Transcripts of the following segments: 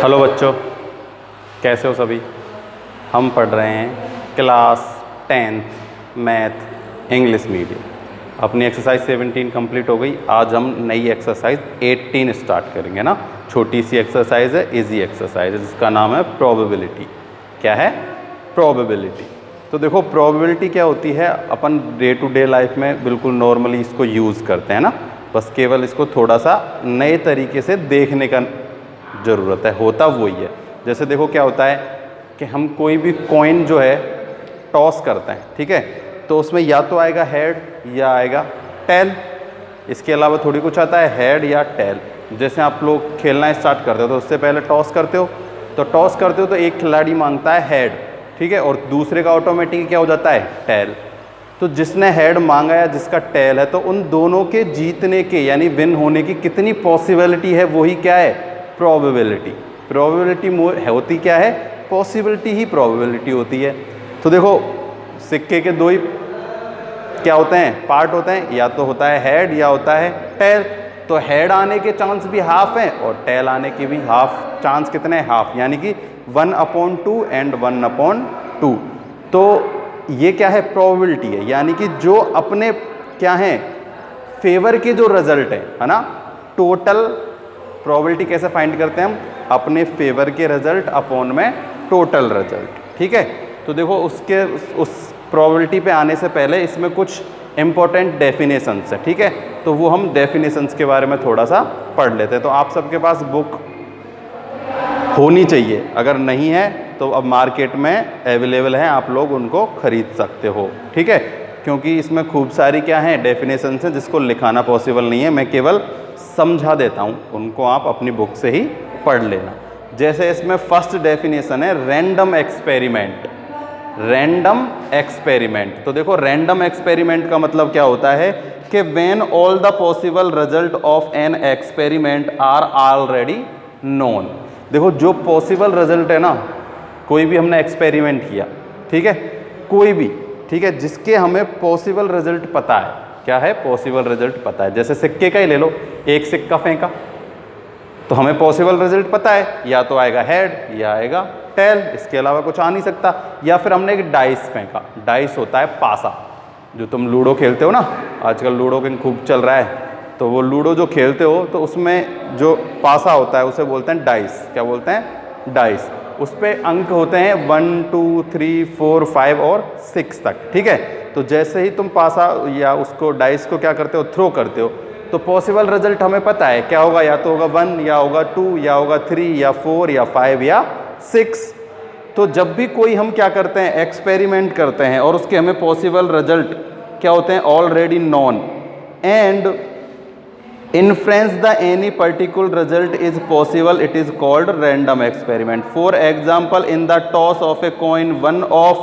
Hello बच्चों, कैसे हो सभी। हम पढ़ रहे हैं class 10th math English medium. अपनी एक्सरसाइज 17 कंप्लीट हो गई। आज हम नई एक्सरसाइज 18 स्टार्ट करेंगे ना। छोटी सी एक्सरसाइज है, इजी एक्सरसाइज है, जिसका नाम है प्रोबेबिलिटी। क्या है? प्रोबेबिलिटी। तो देखो, प्रोबेबिलिटी क्या होती है, अपन डे टू डे लाइफ में बिल्कुल नॉर्मली इसको यूज़ करते हैं ना। बस केवल इसको थोड़ा सा नए तरीके से देखने का ज़रूरत है। होता वही है। जैसे देखो क्या होता है कि हम कोई भी कॉइन जो है टॉस करते हैं, ठीक है, तो उसमें या तो आएगा हेड या आएगा टेल। इसके अलावा थोड़ी कुछ आता है हेड या टेल। जैसे आप लोग खेलना स्टार्ट करते हो तो उससे पहले टॉस करते हो, तो एक खिलाड़ी मांगता है हेड, ठीक है, और दूसरे का ऑटोमेटिक क्या हो जाता है? टेल। तो जिसने हेड मांगा या जिसका टेल है, तो उन दोनों के जीतने के यानी विन होने की कितनी पॉसिबिलिटी है, वही क्या है? प्रोबेबिलिटी। प्रोबेबिलिटी होती क्या है? पॉसिबिलिटी ही प्रोबेबिलिटी होती है। तो देखो, सिक्के के दो ही क्या होते हैं? पार्ट होते हैं, या तो होता है हेड या होता है टेल। तो हेड आने के चांस भी हाफ हैं और टेल आने के भी हाफ चांस। कितने? हाफ, यानी कि 1/2 एंड 1/2। तो ये क्या है? प्रोबेबिलिटी है, यानी कि जो अपने क्या है फेवर के जो रिजल्ट है ना। टोटल प्रोबेबिलिटी कैसे फाइंड करते हैं हम? अपने फेवर के रिजल्ट अपॉन में टोटल रिजल्ट, ठीक है। तो देखो, उस प्रोबेबिलिटी पे आने से पहले इसमें कुछ इंपॉर्टेंट डेफिनेशंस है, ठीक है। तो वो हम डेफिनेशंस के बारे में थोड़ा सा पढ़ लेते हैं। तो आप सबके पास बुक होनी चाहिए, अगर नहीं है तो अब मार्केट में अवेलेबल है, आप लोग उनको खरीद सकते हो, ठीक है। क्योंकि इसमें खूब सारी क्या है डेफिनेशंस हैं, जिसको लिखाना पॉसिबल नहीं है। मैं केवल समझा देता हूँ, उनको आप अपनी बुक से ही पढ़ लेना। जैसे इसमें फर्स्ट डेफिनेशन है रैंडम एक्सपेरिमेंट। रैंडम एक्सपेरिमेंट, तो देखो, रैंडम एक्सपेरिमेंट का मतलब क्या होता है कि when all the possible result of an experiment are already known. देखो, जो पॉसिबल रिजल्ट है ना, कोई भी हमने एक्सपेरिमेंट किया, ठीक है, कोई भी, ठीक है, जिसके हमें पॉसिबल रिजल्ट पता है। क्या है? पॉसिबल रिजल्ट पता है। जैसे सिक्के का ही ले लो, एक सिक्का फेंका तो हमें पॉसिबल रिजल्ट पता है, या तो आएगा हेड या आएगा टेल, इसके अलावा कुछ आ नहीं सकता। या फिर हमने एक डाइस फेंका। डाइस होता है पासा, जो तुम लूडो खेलते हो ना, आजकल लूडो गेम खूब चल रहा है। तो वो लूडो जो खेलते हो, तो उसमें जो पासा होता है उसे बोलते हैं डाइस। क्या बोलते हैं? डाइस। उस पर अंक होते हैं 1 2 3 4 5 और 6 तक, ठीक है। तो जैसे ही तुम पासा या उसको डाइस को क्या करते हो? थ्रो करते हो, तो पॉसिबल रिजल्ट हमें पता है क्या होगा। या तो होगा 1 या होगा 2 या होगा 3 या 4 या 5 या 6। तो जब भी कोई हम क्या करते हैं? एक्सपेरिमेंट करते हैं और उसके हमें पॉसिबल रिजल्ट क्या होते हैं? Already non. And inference the any particular result is possible, it is called random experiment. For example, in the toss of a coin, one of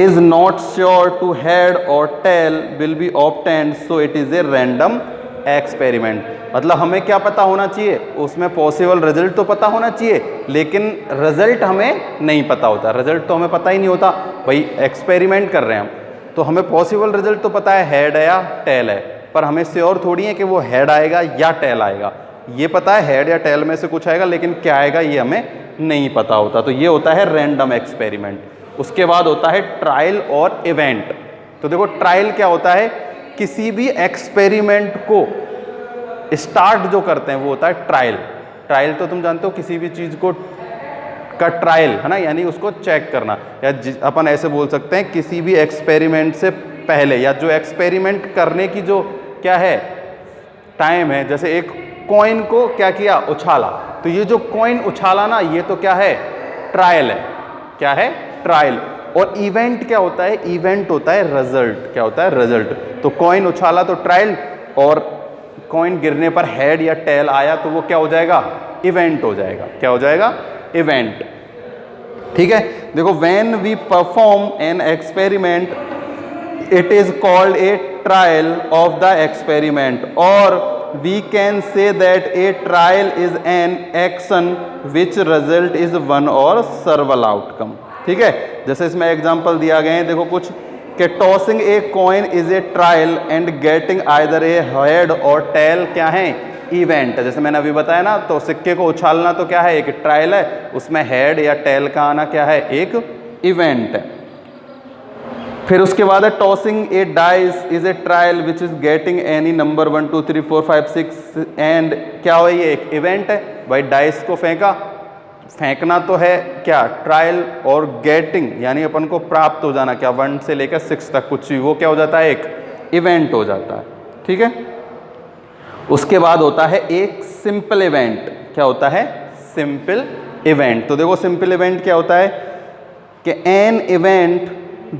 is not sure to head or tail will be obtained, so it is a random experiment. मतलब हमें क्या पता होना चाहिए? उसमें possible result तो पता होना चाहिए, लेकिन रिजल्ट हमें नहीं पता होता। रिजल्ट तो हमें पता ही नहीं होता भाई, एक्सपेरिमेंट कर रहे हैं हम, तो हमें पॉसिबल रिजल्ट तो पता है हेड है या टेल है, पर हमें श्योर थोड़ी है कि वो हेड आएगा या टेल आएगा। ये पता है हेड या टेल में से कुछ आएगा, लेकिन क्या आएगा ये हमें नहीं पता होता। तो ये होता है रैंडम एक्सपेरिमेंट। उसके बाद होता है ट्रायल और इवेंट। तो देखो, ट्रायल क्या होता है? किसी भी एक्सपेरिमेंट को स्टार्ट जो करते हैं वो होता है ट्रायल। ट्रायल तो तुम जानते हो, किसी भी चीज़ को का ट्रायल है ना, यानी उसको चेक करना। या अपन ऐसे बोल सकते हैं, किसी भी एक्सपेरिमेंट से पहले या जो एक्सपेरिमेंट करने की जो क्या है टाइम है। जैसे एक कॉइन को क्या किया? उछाला। तो ये जो कॉइन उछाला ना, ये तो क्या है? ट्रायल है। क्या है? ट्रायल। और इवेंट क्या होता है? इवेंट होता है रिजल्ट। क्या होता है? रिजल्ट। तो कॉइन उछाला तो ट्रायल, और कॉइन गिरने पर हेड या टेल आया तो वो क्या हो जाएगा? इवेंट हो जाएगा। क्या हो जाएगा? इवेंट, ठीक है। देखो, when we perform an experiment it is called a trial of the experiment, or we can say that a trial is an action which result is one or several outcome, ठीक है। जैसे इसमें example दिया गए हैं, देखो, कुछ कि tossing a coin is a trial and getting either a head और टेल क्या है, इवेंट। जैसे मैंने अभी बताया ना, तो सिक्के को उछालना तो क्या है, एक ट्रायल है, उसमें हेड या टेल का आना क्या है, एक इवेंट है। फिर उसके बाद है tossing a dice is a trial which is getting any number 1 2 3 4 5 6 and क्या हो, ये एक इवेंट है भाई। डाइस को फेंकना तो है क्या, ट्रायल, और गेटिंग यानी अपन को प्राप्त हो जाना क्या, 1 से लेकर 6 तक कुछ भी, वो क्या हो जाता है, एक इवेंट हो जाता है। ठीक है। उसके बाद होता है एक सिंपल इवेंट। क्या होता है, सिंपल इवेंट। तो देखो सिंपल इवेंट क्या होता है कि an event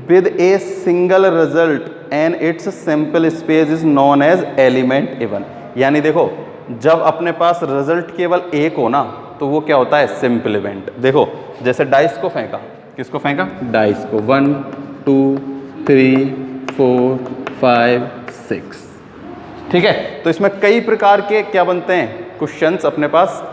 with a single result and its simple space is known as element even. यानी देखो जब अपने पास रिजल्ट केवल एक हो ना, तो वो क्या होता है, सिंपल इवेंट। देखो जैसे डाइस को फेंका, किसको फेंका, डाइस को, 1 2 3 4 5 6। ठीक है। तो इसमें कई प्रकार के क्या बनते हैं, क्वेश्चंस अपने पास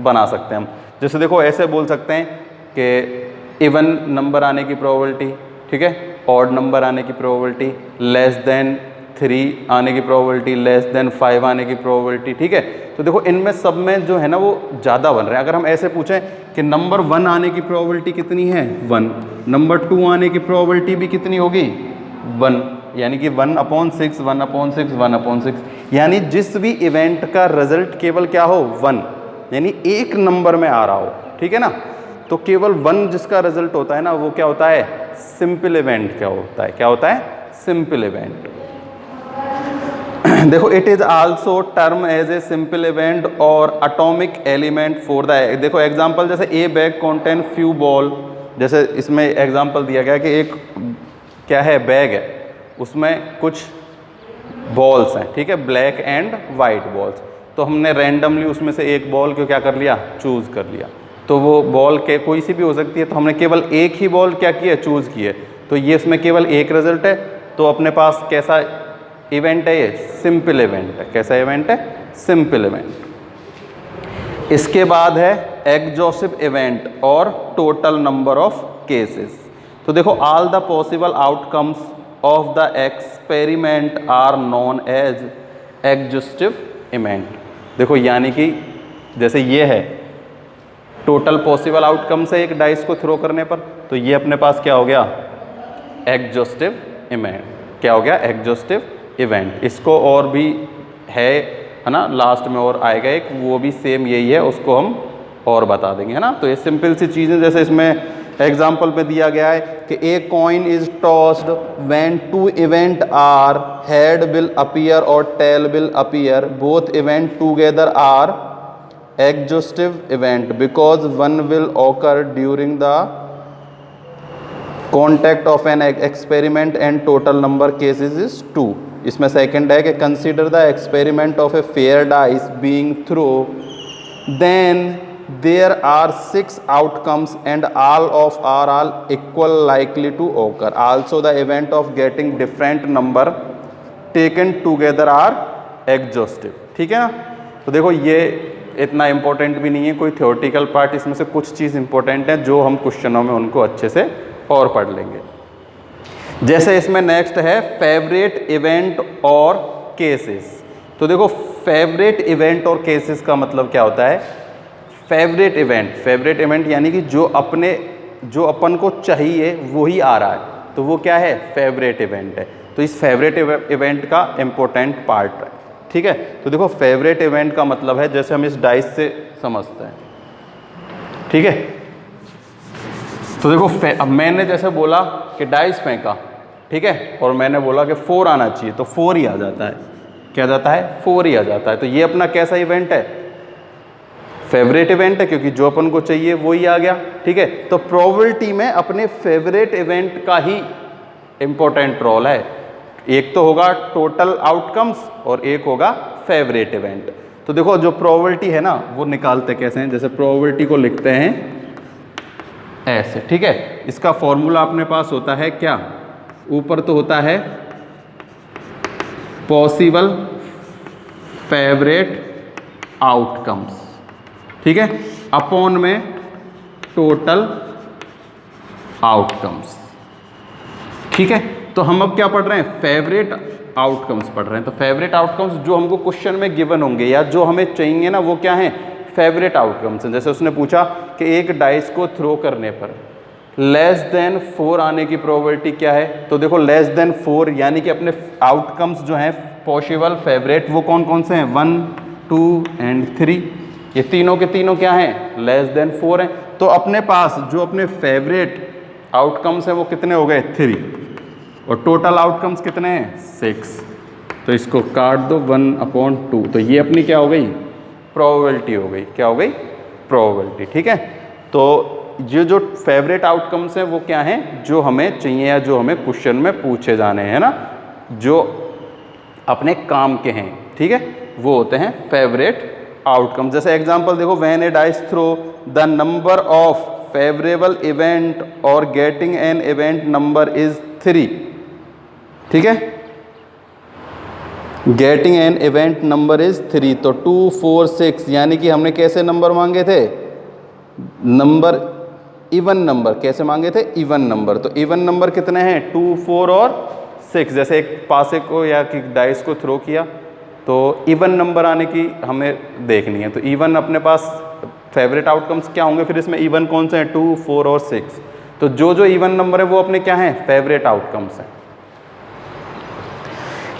बना सकते हैं हम। जैसे देखो ऐसे बोल सकते हैं कि इवन नंबर आने की प्रोबेबिलिटी, ठीक है, ऑड नंबर आने की प्रोबेबिलिटी, लेस देन 3 आने की प्रोबेबिलिटी, लेस देन 5 आने की प्रोबेबिलिटी। ठीक है। तो देखो इनमें सब में जो है ना वो ज़्यादा बन रहे हैं। अगर हम ऐसे पूछें कि नंबर 1 आने की प्रोबेबिलिटी कितनी है, 1, नंबर 2 आने की प्रोबेबिलिटी भी कितनी होगी, 1, यानी कि 1/6 1/6 1/6, यानी जिस भी इवेंट का रिजल्ट केवल क्या हो, 1, यानी एक नंबर में आ रहा हो। ठीक है ना। तो केवल 1 जिसका रिजल्ट होता है ना, वो क्या होता है, सिंपल इवेंट। क्या होता है, क्या होता है, सिंपल इवेंट। देखो it is also term as a simple event और एटॉमिक एलिमेंट फॉर द, देखो एग्जांपल जैसे a bag contain few ball, जैसे इसमें एग्जांपल दिया गया कि एक क्या है, बैग है, उसमें कुछ बॉल्स हैं। ठीक है, ब्लैक एंड वाइट बॉल्स। तो हमने रैंडमली उसमें से एक बॉल को क्या कर लिया, चूज़ कर लिया। तो वो बॉल के कोई सी भी हो सकती है, तो हमने केवल एक ही बॉल क्या की है, चूज़ की है। तो ये इसमें केवल एक रिजल्ट है। तो अपने पास कैसा इवेंट है, ये सिंपल इवेंट है। कैसा इवेंट है, सिंपल इवेंट। इसके बाद है एग्जॉस्टिव इवेंट और टोटल नंबर ऑफ केसेस। तो देखो all the possible outcomes of the experiment are known as exhaustive event. देखो यानी कि जैसे ये है टोटल पॉसिबल आउटकम्स है एक डाइस को थ्रो करने पर, तो ये अपने पास क्या हो गया, एग्जॉस्टिव इवेंट। क्या हो गया, एग्जॉस्टिव इवेंट। इसको और भी है ना, लास्ट में और आएगा एक, वो भी सेम यही है, उसको हम और बता देंगे, है ना। तो ये सिंपल सी चीज़ें, जैसे इसमें एग्जाम्पल में दिया गया है कि a coin is tossed when 2 event are head will appear और tail will appear, both event together are exhaustive event because 1 will occur during the contact of an experiment and total number cases is 2। इसमें second है कि consider the experiment of a fair dice being throw, then there are 6 outcomes and all of are all equal likely to occur, also the event of getting different number taken together are exhaustive. ठीक है ना। तो देखो ये इतना important भी नहीं है, कोई थ्योरेटिकल पार्ट, इसमें से कुछ चीज़ इंपॉर्टेंट है जो हम क्वेश्चनों में उनको अच्छे से और पढ़ लेंगे। जैसे इसमें नेक्स्ट है फेवरेट इवेंट और केसेस। तो देखो फेवरेट इवेंट और केसेस का मतलब क्या होता है, फेवरेट इवेंट यानी कि जो अपन को चाहिए वही आ रहा है, तो वो क्या है, फेवरेट इवेंट है। तो इस फेवरेट इवेंट का इम्पोर्टेंट पार्ट है। ठीक है। तो देखो फेवरेट इवेंट का मतलब है, जैसे हम इस डाइस से समझते हैं, ठीक है। तो देखो अब मैंने जैसे बोला कि डाइस फेंका, ठीक है, और मैंने बोला कि 4 आना चाहिए, तो 4 ही आ जाता है। क्या जाता है, 4 ही आ जाता है। तो ये अपना कैसा इवेंट है, फेवरेट इवेंट है, क्योंकि जो अपन को चाहिए वो ही आ गया। ठीक है। तो प्रोबेबिलिटी में अपने फेवरेट इवेंट का ही इंपॉर्टेंट रोल है। एक तो होगा टोटल आउटकम्स और एक होगा फेवरेट इवेंट। तो देखो जो प्रोबेबिलिटी है ना, वो निकालते कैसे हैं, जैसे प्रोबेबिलिटी को लिखते हैं ऐसे। ठीक है। इसका फॉर्मूला अपने पास होता है क्या, ऊपर तो होता है पॉसिबल फेवरेट आउटकम्स, ठीक है, अपॉन में टोटल आउटकम्स। ठीक है। तो हम अब क्या पढ़ रहे हैं, फेवरेट आउटकम्स पढ़ रहे हैं। तो फेवरेट आउटकम्स जो हमको क्वेश्चन में गिवन होंगे या जो हमें चाहिए ना, वो क्या है, फेवरेट आउटकम्स हैं। जैसे उसने पूछा कि एक डाइस को थ्रो करने पर लेस देन 4 आने की प्रोबेबिलिटी क्या है, तो देखो लेस देन 4 यानी कि अपने आउटकम्स जो हैं पॉसिबल फेवरेट वो कौन कौन से हैं, 1, 2 एंड 3। ये तीनों के तीनों क्या हैं, लेस देन 4 हैं। तो अपने पास जो अपने फेवरेट आउटकम्स हैं वो कितने हो गए, 3, और टोटल आउटकम्स कितने हैं, 6। तो इसको काट दो 1/2। तो ये अपनी क्या हो गई, प्रोबेबिलिटी हो गई। क्या हो गई, प्रोबेबिलिटी। ठीक है, तो ये जो फेवरेट आउटकम्स हैं वो क्या हैं, जो हमें चाहिए या जो हमें क्वेश्चन में पूछे जाने हैं ना, जो अपने काम के हैं। ठीक है, वो होते हैं फेवरेट आउटकम। जैसे एग्जांपल देखो, when a dice throw the number of favourable event और getting an event number is 3। ठीक है, getting an event number is 3। तो 2, 4, 6 यानी कि हमने कैसे नंबर मांगे थे, नंबर इवन नंबर कैसे मांगे थे, इवन नंबर। तो इवन नंबर कितने हैं, 2, 4 और 6। जैसे एक पासे को या कि डाइस को थ्रो किया तो इवन नंबर आने की हमें देखनी है। तो इवन अपने पास फेवरेट आउटकम्स क्या होंगे, फिर इसमें इवन कौन से हैं, 2, 4 और 6। तो जो जो इवन नंबर है वो अपने क्या हैं, फेवरेट आउटकम्स हैं।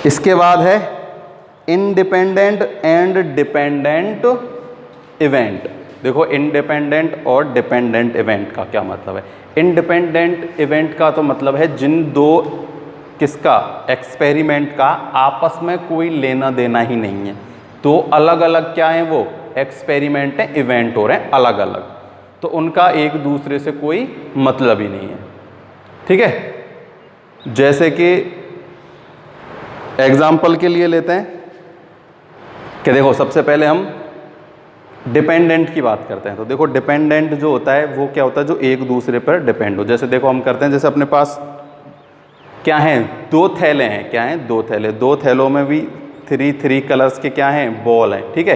इसके बाद है इंडिपेंडेंट एंड डिपेंडेंट इवेंट। देखो इंडिपेंडेंट और डिपेंडेंट इवेंट का क्या मतलब है। इंडिपेंडेंट इवेंट का तो मतलब है जिन दो किसका, एक्सपेरिमेंट का आपस में कोई लेना देना ही नहीं है। तो अलग अलग क्या है, वो एक्सपेरिमेंट है, इवेंट हो रहे हैं अलग अलग, तो उनका एक दूसरे से कोई मतलब ही नहीं है। ठीक है, जैसे कि एग्जाम्पल के लिए लेते हैं कि देखो सबसे पहले हम डिपेंडेंट की बात करते हैं। तो देखो डिपेंडेंट जो होता है वो क्या होता है, जो एक दूसरे पर डिपेंड हो। जैसे देखो हम करते हैं, जैसे अपने पास क्या हैं, 2 थैले हैं। क्या हैं, 2 थैले। 2 थैलों में भी 3 कलर्स के क्या हैं, बॉल हैं। ठीक है,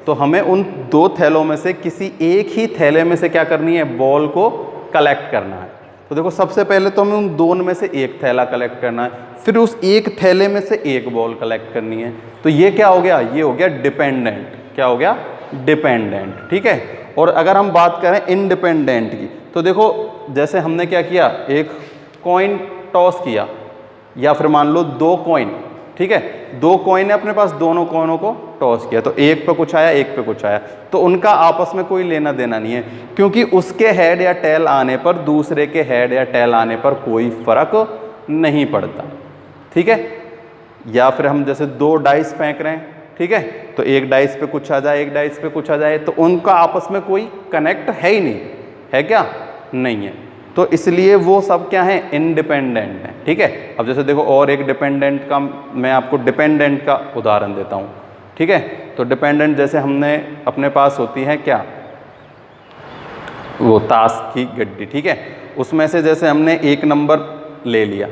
तो हमें उन 2 थैलों में से किसी एक ही थैले में से क्या करनी है, बॉल को कलेक्ट करना है। तो देखो सबसे पहले तो हमें उन दोनों में से एक थैला कलेक्ट करना है, फिर उस एक थैले में से एक बॉल कलेक्ट करनी है। तो ये क्या हो गया, ये हो गया डिपेंडेंट। क्या हो गया, डिपेंडेंट। ठीक है, और अगर हम बात करें इंडिपेंडेंट की, तो देखो जैसे हमने क्या किया, एक कॉइन टॉस किया, या फिर मान लो 2 कॉइन। ठीक है, 2 कॉइन है अपने पास, दोनों कॉइनों को टॉस किया, तो एक पे कुछ आया, एक पे कुछ आया, तो उनका आपस में कोई लेना देना नहीं है, क्योंकि उसके हेड या टेल आने पर दूसरे के हेड या टेल आने पर कोई फर्क नहीं पड़ता। ठीक है, या फिर हम जैसे 2 डाइस फेंक रहे हैं, ठीक है, तो एक डाइस पे कुछ आ जाए, एक डाइस पे कुछ आ जाए, तो उनका आपस में कोई कनेक्ट है ही नहीं है। क्या, नहीं है। तो इसलिए वो सब क्या है, इंडिपेंडेंट है। ठीक है, अब जैसे देखो और एक डिपेंडेंट का मैं आपको डिपेंडेंट का उदाहरण देता हूँ। ठीक है, तो डिपेंडेंट जैसे हमने अपने पास होती है क्या, वो ताश की गड्डी। ठीक है, उसमें से जैसे हमने एक नंबर ले लिया,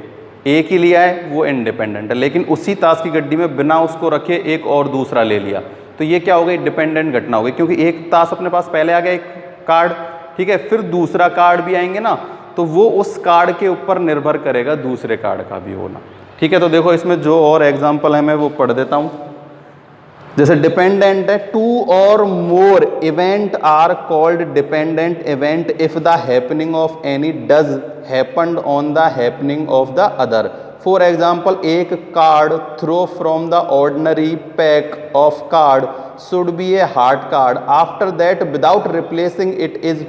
एक ही लिया है, वो इंडिपेंडेंट है, लेकिन उसी ताश की गड्डी में बिना उसको रखे एक और दूसरा ले लिया, तो ये क्या हो गई, डिपेंडेंट घटना हो गई, क्योंकि एक ताश अपने पास पहले आ गया, एक कार्ड। ठीक है, फिर दूसरा कार्ड भी आएंगे ना, तो वो उस कार्ड के ऊपर निर्भर करेगा दूसरे कार्ड का भी होना। ठीक है, तो देखो इसमें जो और एग्जाम्पल है मैं वो पढ़ देता हूँ। जैसे डिपेंडेंट है, 2 और more event are called dependent event if the happening of any does happened on the happening of the other. For example, एक card throw from the ordinary pack of card should be a hard card, after that without replacing it is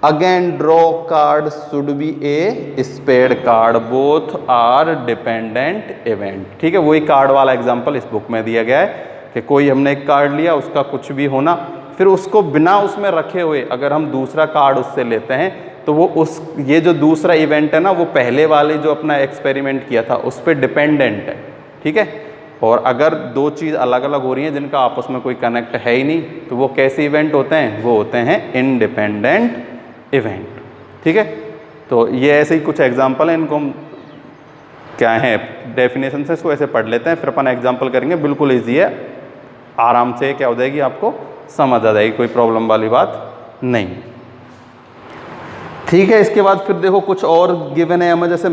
again draw card should be a spade card, both are dependent event. ठीक है, वही card वाला example इस book में दिया गया है कि कोई हमने एक कार्ड लिया, उसका कुछ भी होना, फिर उसको बिना उसमें रखे हुए अगर हम दूसरा कार्ड उससे लेते हैं, तो वो उस ये जो दूसरा इवेंट है ना, वो पहले वाले जो अपना एक्सपेरिमेंट किया था उस पर डिपेंडेंट है। ठीक है, और अगर 2 चीज़ अलग अलग हो रही हैं जिनका आपस में कोई कनेक्ट है ही नहीं, तो वो कैसे इवेंट होते हैं, वो होते हैं इंडिपेंडेंट इवेंट। ठीक है, तो ये ऐसे ही कुछ एग्जाम्पल हैं, इनको हम क्या है डेफिनेशन से इसको ऐसे पढ़ लेते हैं, फिर अपन एग्जाम्पल करेंगे। बिल्कुल ईजी है, आराम से क्या हो जाएगी, आपको समझ आ जाएगी, कोई प्रॉब्लम वाली बात नहीं। ठीक है, इसके बाद फिर देखो कुछ और गिवन है हमें, जैसे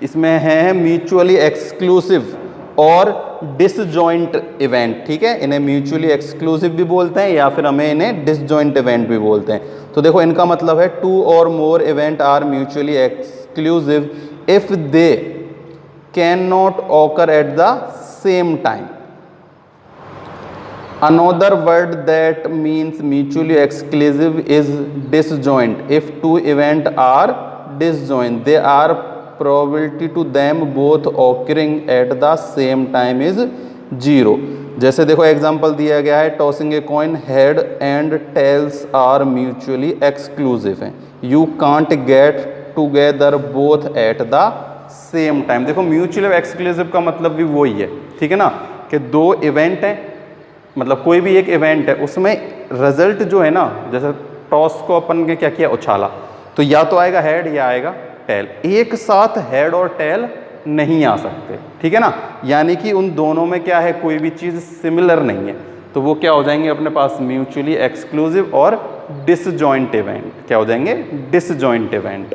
इसमें है म्यूचुअली एक्सक्लूसिव और डिसजॉइंट इवेंट, ठीक है। इन्हें म्यूचुअली एक्सक्लूसिव भी बोलते हैं या फिर हमें इन्हें डिसजॉइंट इवेंट भी बोलते हैं। तो देखो इनका मतलब है टू और more event are mutually exclusive if they can not occur at the same time. Another word that means mutually exclusive is disjoint. If two events are disjoint, they are probability to them both occurring at the same time is 0. जैसे देखो example दिया गया है, tossing a coin head and tails are mutually exclusive हैं, you can't get together both at the same time. देखो mutually exclusive का मतलब भी वही है, ठीक है ना, कि दो इवेंट हैं, मतलब कोई भी एक इवेंट है उसमें रिजल्ट जो है ना, जैसे टॉस को अपन ने क्या किया, उछाला, तो या तो आएगा हेड या आएगा टेल। एक साथ हेड और टेल नहीं आ सकते, ठीक है ना, यानी कि उन दोनों में क्या है, कोई भी चीज़ सिमिलर नहीं है, तो वो क्या हो जाएंगे अपने पास म्यूचुअली एक्सक्लूसिव और डिसजॉइंट इवेंट। क्या हो जाएंगे, डिसजॉइंट इवेंट।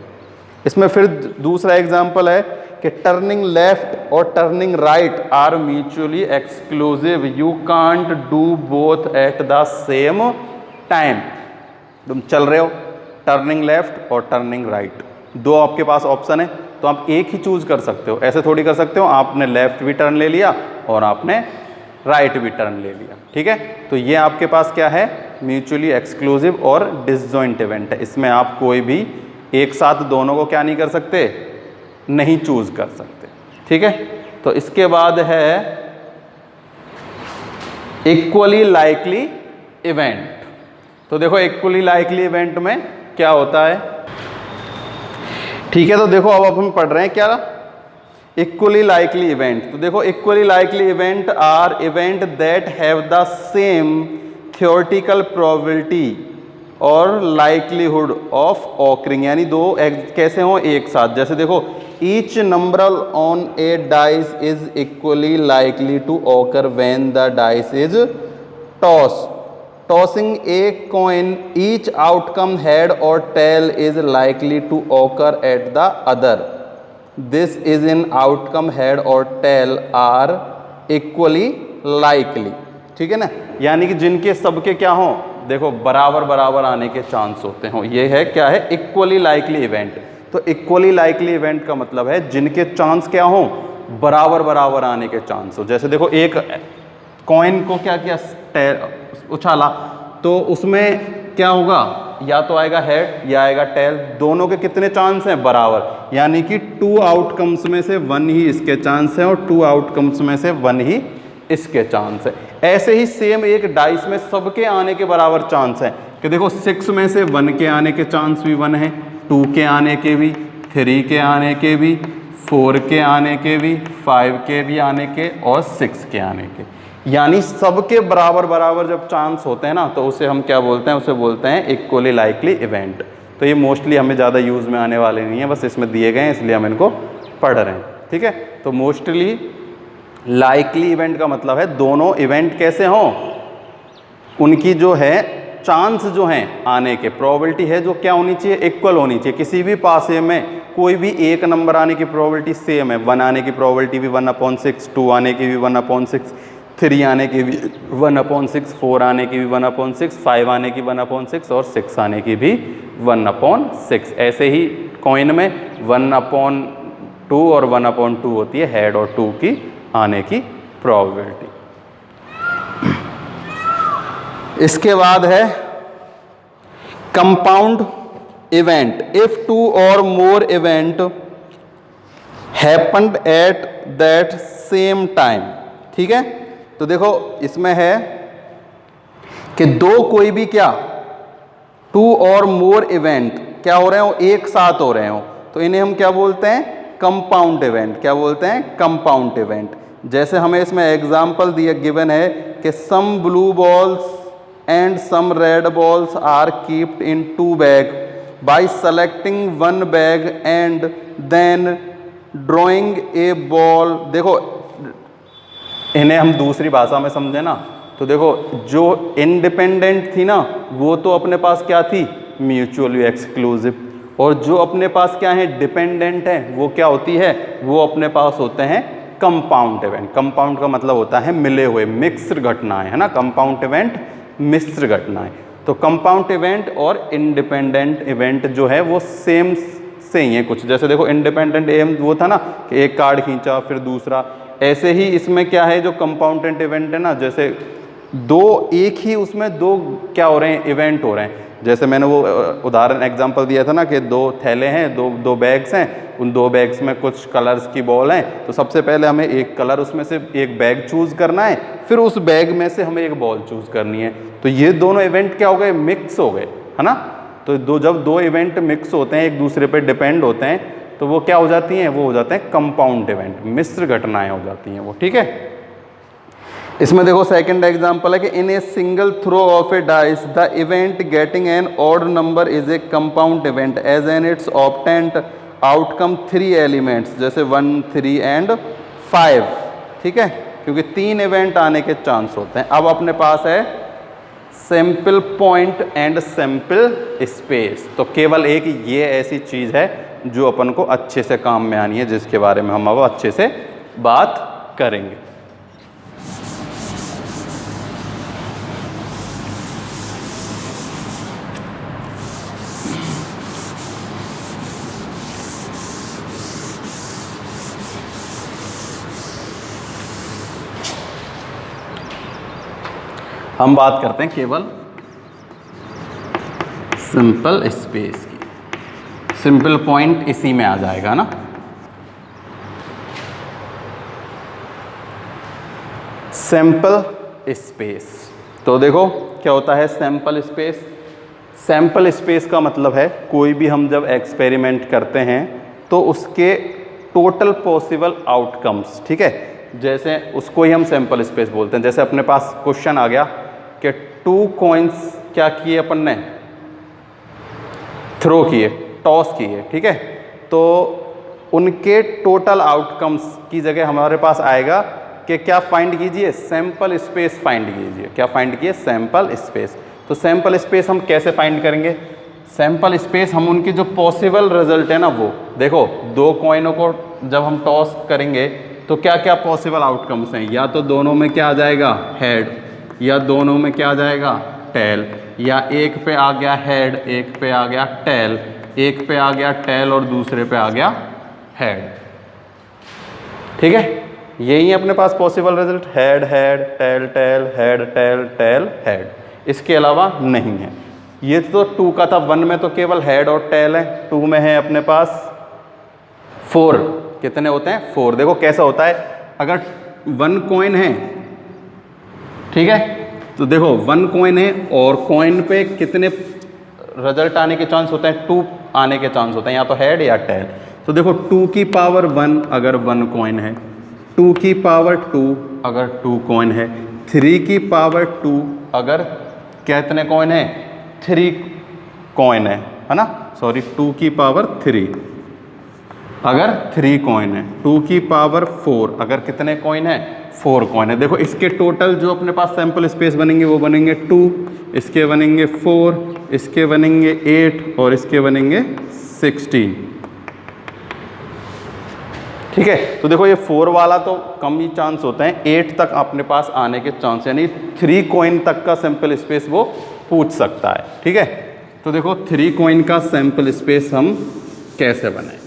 इसमें फिर दूसरा एग्जाम्पल है कि टर्निंग लेफ्ट और turning right are mutually exclusive, you can't do both at the same time. तुम चल रहे हो, टर्निंग लेफ्ट और टर्निंग राइट, दो आपके पास ऑप्शन है, तो आप एक ही चूज कर सकते हो। ऐसे थोड़ी कर सकते हो, आपने लेफ्ट भी टर्न ले लिया और आपने राइट भी टर्न ले लिया, ठीक है। तो ये आपके पास क्या है, म्यूचुअली एक्सक्लूसिव और डिसजॉइंट इवेंट है। इसमें आप कोई भी एक साथ दोनों को क्या नहीं कर सकते, नहीं चूज कर सकते, ठीक है। तो इसके बाद है इक्वली लाइकली इवेंट। तो देखो इक्वली लाइकली इवेंट में क्या होता है, ठीक है। तो देखो अब हम पढ़ रहे हैं क्या, इक्वली लाइकली इवेंट। तो देखो equally likely event are event that have the same theoretical probability और लाइकलीहुड ऑफ ऑकरिंग, यानी दो कैसे हों एक साथ। जैसे देखो each number on a dice is equally likely to occur when the dice is toss. Tossing a coin each outcome head और tail is likely to occur at the other. This is in outcome head और tail are equally likely, ठीक है ना, यानी कि जिनके सबके क्या हों, देखो बराबर बराबर आने के चांस होते हो, ये है क्या है, इक्वली लाइकली इवेंट। तो इक्वली लाइकली इवेंट का मतलब है जिनके चांस क्या हो, बराबर बराबर आने के चांस हो। जैसे देखो एक कॉइन को क्या किया, उछाला, तो उसमें क्या होगा, या तो आएगा हेड या आएगा टेल, दोनों के कितने चांस हैं, बराबर, यानी कि 2 आउटकम्स में से 1 ही इसके चांस है और 2 आउटकम्स में से 1 ही इसके चांस है। ऐसे ही सेम एक डाइस में सबके आने के बराबर चांस है कि देखो 6 में से 1 के आने के चांस भी 1 है, 2 के आने के भी, 3 के आने के भी, 4 के आने के भी, 5 के भी आने के और 6 के आने के, यानी सबके बराबर बराबर जब चांस होते हैं ना, तो उसे हम क्या बोलते हैं, उसे बोलते हैं इक्वली लाइकली इवेंट। तो ये मोस्टली हमें ज़्यादा यूज़ में आने वाले नहीं है, बस इसमें दिए गए हैं इसलिए हम इनको पढ़ रहे हैं, ठीक है। तो मोस्टली लाइकली इवेंट का मतलब है दोनों इवेंट कैसे हों, उनकी जो है चांस जो हैं आने के, प्रोबेबिलिटी है जो क्या होनी चाहिए, इक्वल होनी चाहिए। किसी भी पासे में कोई भी एक नंबर आने की प्रोबेबिलिटी सेम है, 1 आने की प्रोबेबिलिटी भी 1/6, 2 आने की भी 1/6, 3 आने की भी 1/6, 4 आने की भी 1/6, 5 आने की 1/6 और 6 आने की भी 1/6। ऐसे ही कॉइन में 1/2 और 1/2 होती है हेड और 2 की आने की प्रोबेबिलिटी। इसके बाद है कंपाउंड इवेंट। इफ 2 और more event happened at that same time, ठीक है। तो देखो इसमें है कि दो कोई भी क्या 2 और मोर इवेंट क्या हो रहे हो, एक साथ हो रहे हो, तो इन्हें हम क्या बोलते हैं, कंपाउंड इवेंट। क्या बोलते हैं, कंपाउंड इवेंट। जैसे हमें इसमें एग्जाम्पल दिया गिवन है कि some blue balls and some red balls are keeped in 2 bag by selecting 1 bag and then drawing a ball. देखो इन्हें हम दूसरी भाषा में समझे ना, तो देखो जो इंडिपेंडेंट थी ना, वो तो अपने पास क्या थी, म्यूचुअली एक्सक्लूसिव, और जो अपने पास क्या है डिपेंडेंट है वो क्या होती है, वो अपने पास होते हैं कंपाउंड इवेंट। कंपाउंड का मतलब होता है मिले हुए, मिक्स्ड घटनाएं, है ना। कंपाउंड इवेंट मिश्र घटनाएं। तो कंपाउंड इवेंट और इंडिपेंडेंट इवेंट जो है वो सेम से ही है कुछ। जैसे देखो इंडिपेंडेंट एम वो था ना कि एक कार्ड खींचा फिर दूसरा, ऐसे ही इसमें क्या है जो कंपाउंडेंट इवेंट है ना, जैसे दो एक ही उसमें दो क्या हो रहे हैं इवेंट हो रहे हैं। जैसे मैंने वो उदाहरण एग्जांपल दिया था ना कि दो थैले हैं, दो बैग्स हैं, उन दो बैग्स में कुछ कलर्स की बॉल हैं। तो सबसे पहले हमें एक कलर उसमें से एक बैग चूज़ करना है, फिर उस बैग में से हमें एक बॉल चूज़ करनी है। तो ये दोनों इवेंट क्या हो गए, मिक्स हो गए, है ना। तो जब दो इवेंट मिक्स होते हैं, एक दूसरे पर डिपेंड होते हैं, तो वो क्या हो जाती हैं, वो हो जाते हैं कंपाउंड इवेंट, मिश्र घटनाएं हो जाती हैं वो, ठीक है। इसमें देखो सेकंड एग्जांपल है कि in a single throw of a dice the event getting an odd number is a compound event as an it's obtained outcome 3 elements, जैसे 1, 3 एंड 5, ठीक है, क्योंकि 3 इवेंट आने के चांस होते हैं। अब अपने पास है sample point and sample space. तो केवल एक ये ऐसी चीज़ है जो अपन को अच्छे से काम में आनी है, जिसके बारे में हम अब अच्छे से बात करेंगे। हम बात करते हैं केवल सिंपल स्पेस की। सिंपल पॉइंट इसी में आ जाएगा ना। सैंपल स्पेस, तो देखो क्या होता है सैंपल स्पेस। सैंपल स्पेस का मतलब है कोई भी हम जब एक्सपेरिमेंट करते हैं तो उसके टोटल पॉसिबल आउटकम्स, ठीक है, जैसे उसको ही हम सैंपल स्पेस बोलते हैं। जैसे अपने पास क्वेश्चन आ गया कि 2 कॉइन्स क्या किए अपन ने, थ्रो किए, टॉस किए, ठीक है, तो उनके टोटल आउटकम्स की जगह हमारे पास आएगा कि क्या फाइंड कीजिए, सैंपल स्पेस फाइंड कीजिए। क्या फाइंड कीजिए, सैंपल स्पेस। तो सैंपल स्पेस हम कैसे फाइंड करेंगे, सैंपल स्पेस हम उनकी जो पॉसिबल रिजल्ट है ना वो देखो, 2 कॉइनों को जब हम टॉस करेंगे तो क्या क्या पॉसिबल आउटकम्स हैं, या तो दोनों में क्या आ जाएगा हेड, या दोनों में क्या आ जाएगा टेल, या एक पे आ गया हेड, एक पे आ गया टेल, एक पे आ गया टेल और दूसरे पे आ गया हेड, ठीक है। यही है अपने पास possible result, head head tail tail head tail tail head, इसके अलावा नहीं है। ये तो 2 का था, 1 में तो केवल हेड और टेल है, 2 में है अपने पास 4, कितने होते हैं 4। देखो कैसा होता है, अगर 1 कॉइन है, ठीक है, तो देखो 1 कॉइन है और कॉइन पे कितने रिजल्ट आने के चांस होते हैं, 2 आने के चांस होते हैं, या तो हेड या टेल। तो देखो 2 की पावर 1 अगर 1 कॉइन है, 2 की पावर 2 अगर 2 कॉइन है, 3 की पावर 2 अगर कितने कॉइन है, 3 कॉइन है ना, सॉरी 2 की पावर 3 अगर 3 कॉइन है, 2 की पावर 4 अगर कितने कॉइन है, 4 कॉइन है। देखो इसके टोटल जो अपने पास सैंपल स्पेस बनेंगे वो बनेंगे 2, इसके बनेंगे 4, इसके बनेंगे 8 और इसके बनेंगे 16, ठीक है। तो देखो ये 4 वाला तो कम ही चांस होते हैं, 8 तक अपने पास आने के चांस, यानी 3 कॉइन तक का सैंपल स्पेस वो पूछ सकता है, ठीक है। तो देखो 3 कॉइन का सैंपल स्पेस हम कैसे बनाएंगे,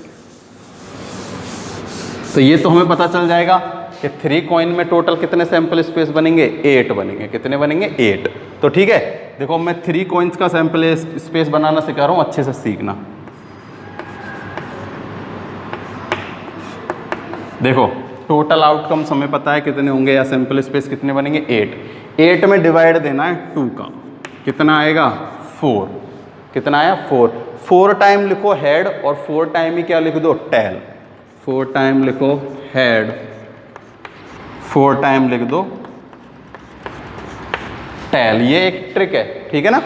तो ये तो हमें पता चल जाएगा कि 3 कॉइन में टोटल कितने सैंपल स्पेस बनेंगे, 8 बनेंगे। कितने बनेंगे, 8। तो ठीक है, देखो मैं 3 कॉइन्स का सैंपल स्पेस बनाना सिखा रहा हूँ, अच्छे से सीखना। देखो टोटल आउटकम्स हमें पता है कितने होंगे, या सैंपल स्पेस कितने बनेंगे, 8। 8 में डिवाइड देना है 2 का, कितना आएगा 4, कितना आया 4। 4 टाइम लिखो हेड और 4 टाइम ही क्या लिख दो, टेल। 4 टाइम लिखो हेड, 4 टाइम लिख दो टेल। ये एक ट्रिक है, ठीक है ना,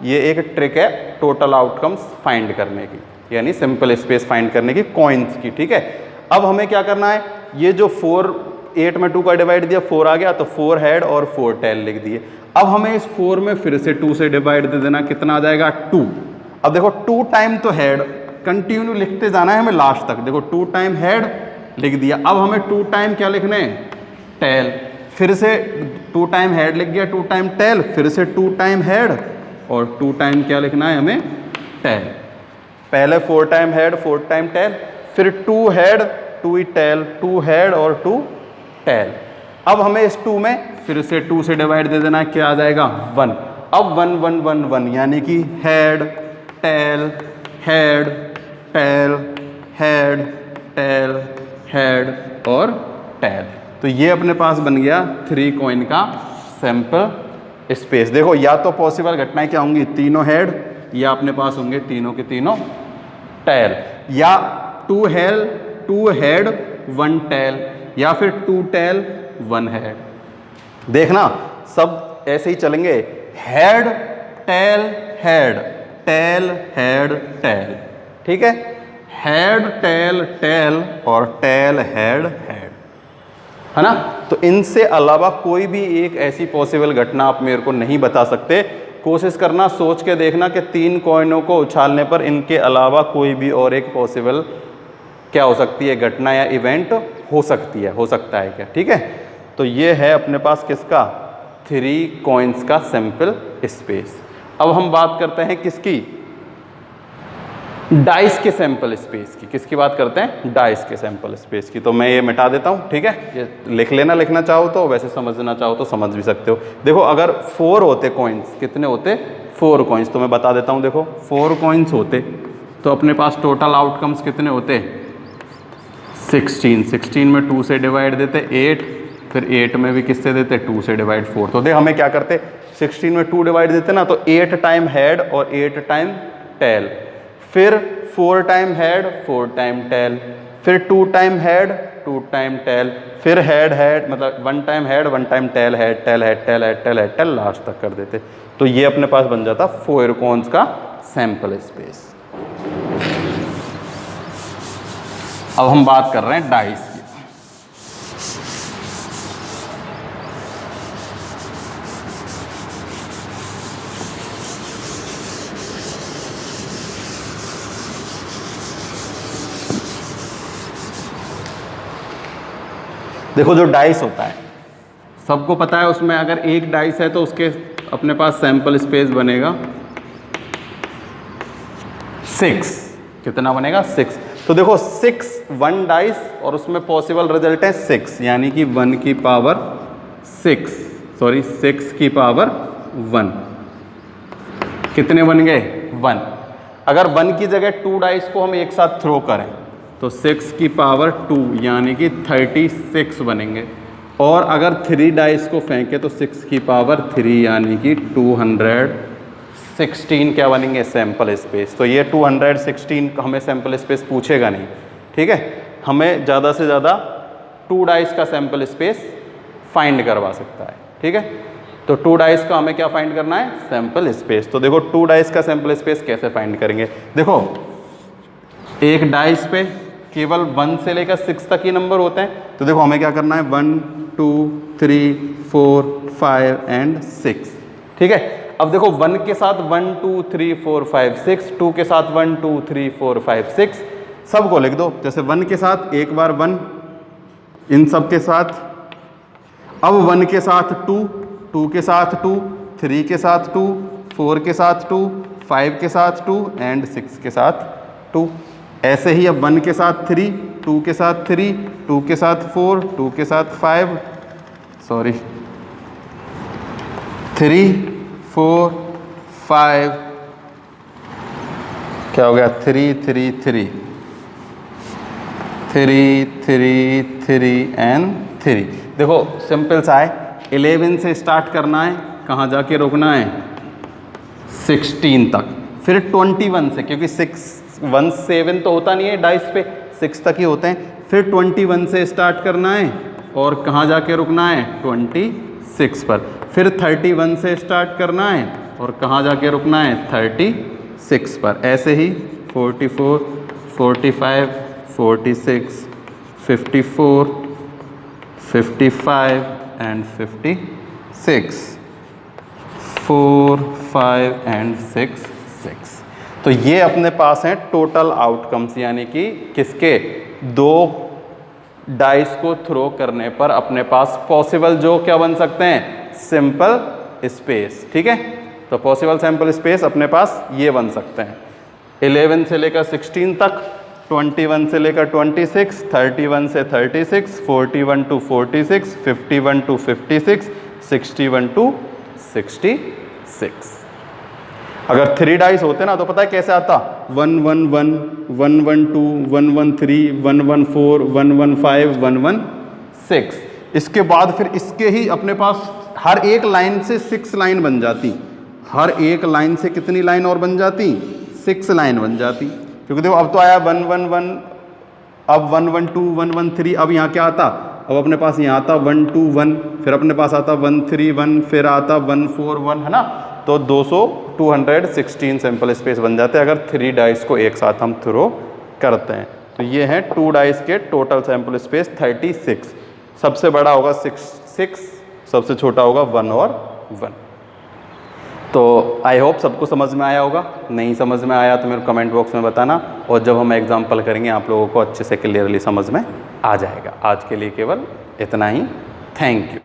ये एक ट्रिक है टोटल आउटकम्स फाइंड करने की, यानी सिंपल स्पेस फाइंड करने की कॉइन्स की, ठीक है। अब हमें क्या करना है, ये जो 4 8 में 2 का डिवाइड दिया 4 आ गया, तो 4 हेड और 4 टेल लिख दिए। अब हमें इस 4 में फिर से 2 से डिवाइड दे देना, कितना आ जाएगा 2। अब देखो 2 टाइम तो हेड कंटिन्यू लिखते जाना है हमें लास्ट तक। देखो 2 टाइम हेड लिख दिया, अब हमें 2 टाइम क्या लिखने हैं, टेल, फिर से 2 टाइम हेड लिख गया, 2 टाइम टेल, फिर से 2 टाइम हेड और 2 टाइम क्या लिखना है हमें, टेल। पहले 4 टाइम हेड 4 टाइम टेल, फिर 2 हेड 2 टेल, 2 हेड और 2 टेल। अब हमें इस 2 में फिर से 2 से डिवाइड दे देना, क्या आ जाएगा 1। अब 1 1 1 1 यानी कि head tail head tell head tail head और टेल। तो ये अपने पास बन गया 3 कॉइन का सैंपल स्पेस। देखो या तो पॉसिबल घटनाएं क्या होंगी, तीनों हेड या अपने पास होंगे तीनों के तीनों टेल, या 2 हेड 1 टेल, या फिर 2 टेल 1 हेड। देखना सब ऐसे ही चलेंगे, head tail head tell head tell, ठीक है, हेड टेल टेल और टेल हेड हेड, है ना। तो इनसे अलावा कोई भी एक ऐसी पॉसिबल घटना आप मेरे को नहीं बता सकते। कोशिश करना, सोच के देखना कि 3 कॉइनों को उछालने पर इनके अलावा कोई भी और एक पॉसिबल क्या हो सकती है, घटना या इवेंट हो सकती है, हो सकता है क्या, ठीक है। तो ये है अपने पास किसका, 3 कॉइन्स का सैंपल स्पेस। अब हम बात करते हैं किसकी, डाइस के सैंपल स्पेस की। किसकी बात करते हैं, डाइस के सैंपल स्पेस की। तो मैं ये मिटा देता हूँ, ठीक है, ये लिख लेना, लिखना चाहो तो, वैसे समझना चाहो तो समझ भी सकते हो। देखो अगर 4 होते कॉइन्स, कितने होते, 4 कॉइन्स, तो मैं बता देता हूँ। देखो 4 कॉइन्स होते तो अपने पास टोटल आउटकम्स कितने होते, 16। 16 में 2 से डिवाइड देते 8, फिर 8 में भी किससे देते, 2 से डिवाइड 4। तो देख हमें क्या करते, 16 में 2 डिवाइड देते ना, तो 8 टाइम हेड और 8 टाइम टेल, फिर 4 टाइम हेड 4 टाइम टेल, फिर 2 टाइम हेड 2 टाइम टेल, फिर हेड हेड मतलब 1 time head 1 time tell head tell head tell head tell head tell, last तक कर देते। तो ये अपने पास बन जाता 4 कॉइन्स का सैंपल स्पेस। अब हम बात कर रहे हैं डाइस की। देखो जो डाइस होता है सबको पता है, उसमें अगर एक डाइस है तो उसके अपने पास सैंपल स्पेस बनेगा 6। कितना बनेगा, 6। तो देखो 6 1 डाइस और उसमें पॉसिबल रिजल्ट है 6, यानी कि 1 की पावर 6, सॉरी 6 की पावर 1। कितने बन गए, 1। अगर 1 की जगह 2 डाइस को हम एक साथ थ्रो करें तो 6 की पावर 2 यानी कि 36 बनेंगे, और अगर 3 डाइस को फेंके तो 6 की पावर 3 यानी कि 216 क्या बनेंगे, सैंपल स्पेस। तो ये 216 हमें सैंपल स्पेस पूछेगा नहीं, ठीक है, हमें ज़्यादा से ज़्यादा 2 डाइस का सैंपल स्पेस फाइंड करवा सकता है, ठीक है। तो 2 डाइस का हमें क्या फाइंड करना है, सैंपल स्पेस। तो देखो 2 डाइस का सैंपल स्पेस कैसे फाइंड करेंगे, देखो एक डाइस पे केवल 1 से लेकर 6 तक ही नंबर होते हैं। तो देखो हमें क्या करना है, 1 2 3 4 5 एंड 6, ठीक है। अब देखो 1 के साथ 1 2 3 4 5 6, 2 के साथ 1 2 3 4 5 6, सबको लिख दो। जैसे 1 के साथ एक बार 1, इन सब के साथ, अब 1 के साथ 2, 2 के साथ 2, 3 के साथ 2, 4 के साथ 2, 5 के साथ 2 एंड 6 के साथ 2। ऐसे ही अब 1 के साथ 3, 2 के साथ 3, 2 के साथ 4, 2 के साथ 5, सॉरी 3 4 5, क्या हो गया 3 3 3 3 3 3 एंड 3। देखो सिंपल सा है, 11 से स्टार्ट करना है, कहाँ जाके रोकना है 16 तक, फिर 21 से, क्योंकि 1 7 तो होता नहीं है डाइस पे, 6 तक ही होते हैं, फिर 21 से स्टार्ट करना है और कहाँ जाके रुकना है 26 पर, फिर 31 से स्टार्ट करना है और कहाँ जाके रुकना है 36 पर। ऐसे ही 44 45 46 54 55 एंड 56, 4 5 एंड 6 6। तो ये अपने पास हैं टोटल आउटकम्स, यानी कि किसके, 2 डाइस को थ्रो करने पर अपने पास पॉसिबल जो क्या बन सकते हैं, सिंपल स्पेस। ठीक है, तो पॉसिबल सैंपल स्पेस अपने पास ये बन सकते हैं 11 से लेकर 16 तक, 21 से लेकर 26, 31 से 36, 41 टू 46, 51 टू 56, 61 टू 66। अगर 3 डाइस होते ना तो पता है कैसे आता, 1 1 1, 1 1 2, 1 1 3, 1 1 4, 1 1 5, 1 1 6। इसके बाद फिर इसके ही अपने पास हर एक लाइन से 6 लाइन बन जाती, हर एक लाइन से कितनी लाइन और बन जाती, 6 लाइन बन जाती। क्योंकि देखो अब तो आया 1 1 1, अब 1 1 2, 1 1 3, अब यहाँ क्या आता, अब अपने पास यहाँ आता 1 2 1, फिर अपने पास आता 1 3 1, फिर आता 1 4 1, है ना। तो 216 सैंपल स्पेस बन जाते हैं अगर 3 डाइस को एक साथ हम थ्रो करते हैं। तो ये है 2 डाइस के टोटल सैंपल स्पेस 36। सबसे बड़ा होगा 6, सबसे छोटा होगा 1 और 1। तो आई होप सबको समझ में आया होगा, नहीं समझ में आया तो मेरे कमेंट बॉक्स में बताना, और जब हम एग्जाम्पल करेंगे आप लोगों को अच्छे से क्लियरली समझ में आ जाएगा। आज के लिए केवल इतना ही, थैंक यू।